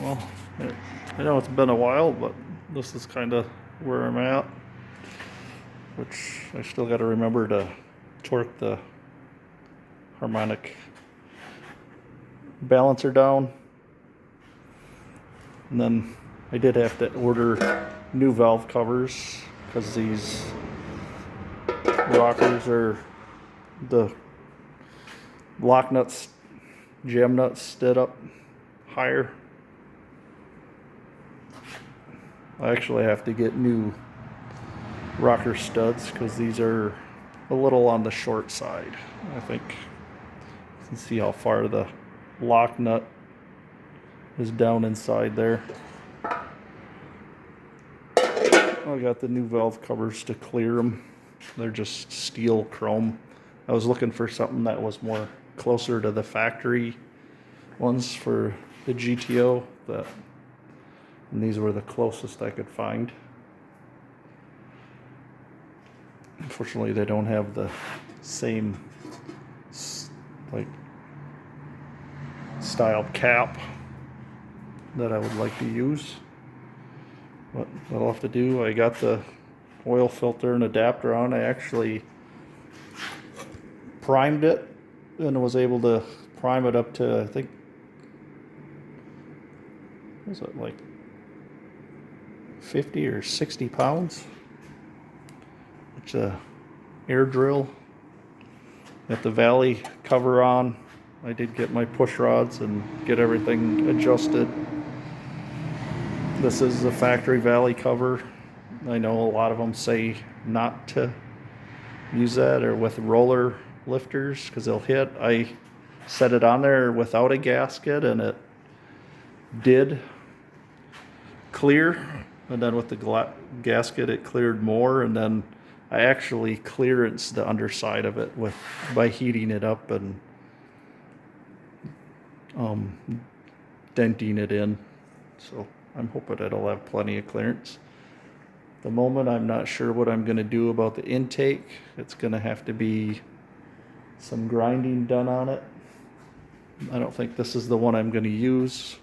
Well, I know it's been a while, but this is kind of where I'm at, which I still got to remember to torque the harmonic balancer down. And then I did have to order new valve covers because these rockers are the lock nuts, jam nuts stood up higher. I actually have to get new rocker studs because these are a little on the short side. I think you can see how far the lock nut is down inside there. I got the new valve covers to clear them. They're just steel chrome. I was looking for something that was more closer to the factory ones for the GTO, and these were the closest I could find. Unfortunately, they don't have the same like style cap that I would like to use, but I'll have to do. I got the oil filter and adapter on. I actually primed it and was able to prime it up to, I think, was it like 50 or 60 pounds. It's a air drill. Got the valley cover on. I did get my push rods and get everything adjusted. This is the factory valley cover. I know a lot of them say not to use that or with roller lifters because they'll hit. I set it on there without a gasket and it did clear, and then with the gasket it cleared more, and then I actually clearanced the underside of it by heating it up and denting it in. So I'm hoping it'll have plenty of clearance. At the moment, I'm not sure what I'm going to do about the intake. It's going to have to be some grinding done on it. I don't think this is the one I'm going to use.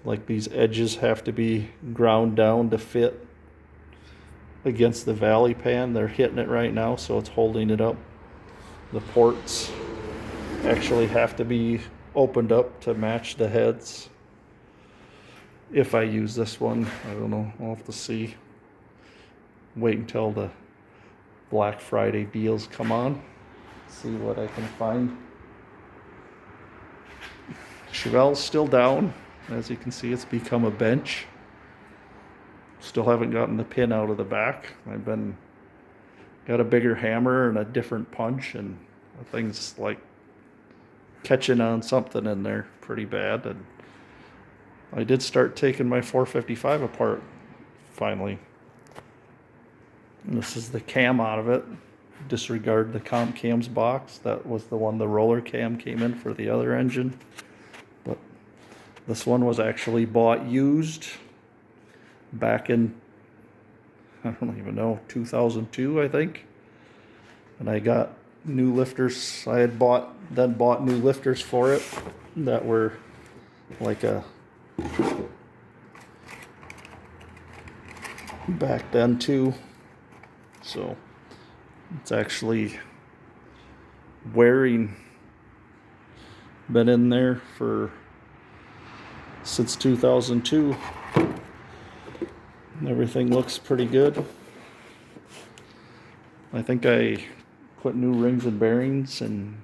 Like, these edges have to be ground down to fit against the valley pan. They're hitting it right now, so it's holding it up. The ports actually have to be opened up to match the heads. If I use this one, I don't know. I'll have to see. Wait until the Black Friday deals come on. See what I can find. Chevelle's still down. As you can see, it's become a bench. Still haven't gotten the pin out of the back. Got a bigger hammer and a different punch, and the thing's like catching on something in there pretty bad. And I did start taking my 455 apart finally. And this is the cam out of it. Disregard the comp cams box. That was the one the roller cam came in for the other engine. But this one was actually bought used back in, I don't even know, 2002, I think. And I got new lifters. I had bought new lifters for it that were like a back then too. So it's actually wearing, been in there since 2002. Everything looks pretty good. I think I put new rings and bearings and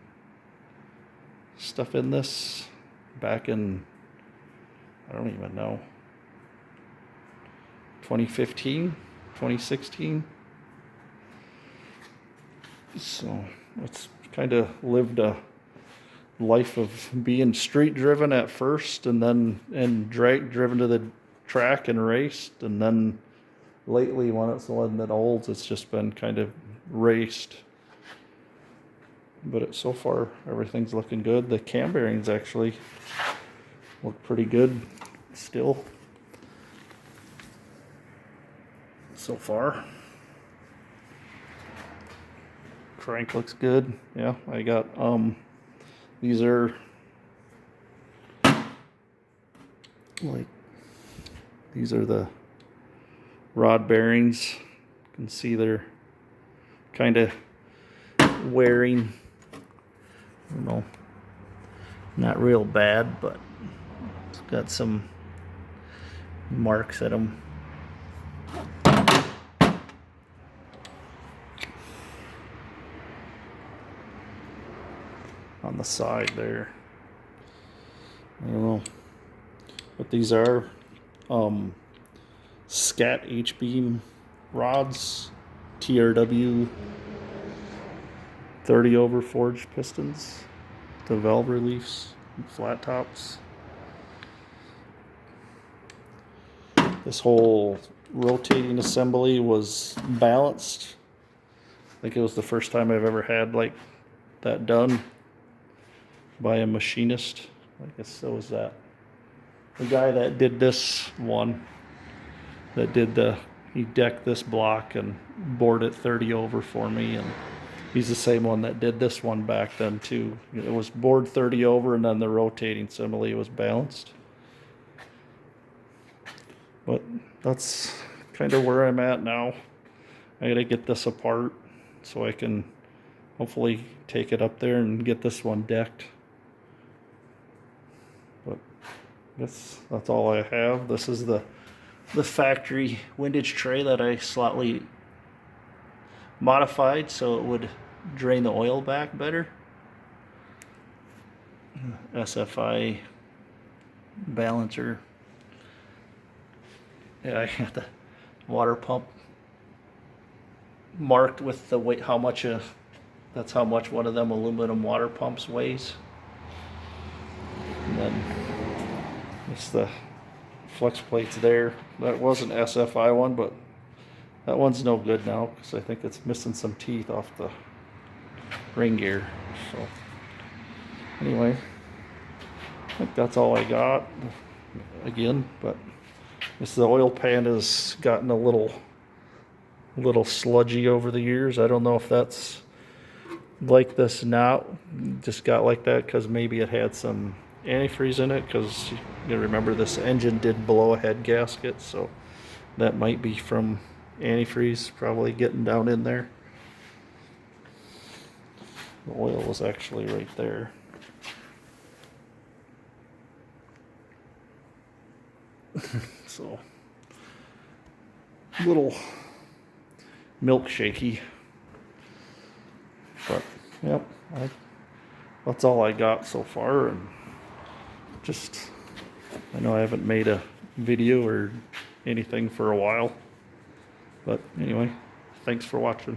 stuff in this back in, I don't even know, 2015, 2016. So it's kind of lived a life of being street driven at first, and then driven to the track and raced, and then lately when it's letting it old, it's just been kind of raced. But so far everything's looking good. The cam bearings actually look pretty good still so far. Crank looks good. Yeah, I got these are Like, these are the rod bearings. You can see they're kind of wearing. I don't know, not real bad, but it's got some marks at them. On the side there. I don't know what these are. Scat H-beam rods, TRW 30 over forged pistons, the valve reliefs, flat tops. This whole rotating assembly was balanced. I think it was the first time I've ever had like that done by a machinist. I guess so was that. The guy that did this one, that did he decked this block and bored it 30 over for me, and he's the same one that did this one back then too. It was bored 30 over, and then the rotating assembly was balanced. But that's kind of where I'm at now. I gotta get this apart so I can hopefully take it up there and get this one decked. But that's all I have. This is the factory windage tray that I slightly modified so it would drain the oil back better. SFI balancer. Yeah, I got the water pump marked with the weight, how much that's how much one of them aluminum water pumps weighs. And then it's the flex plates there. That was an SFI one, but that one's no good now because I think it's missing some teeth off the ring gear. So anyway, I think that's all I got again. But this, the oil pan has gotten a little sludgy over the years. I don't know if that's like this now. Just got like that because maybe it had some antifreeze in it, because you remember this engine did blow a head gasket, so that might be from antifreeze probably getting down in there. The oil was actually right there. So a little milkshaky, but yep, that's all I got so far. And just, I know I haven't made a video or anything for a while, but anyway, thanks for watching.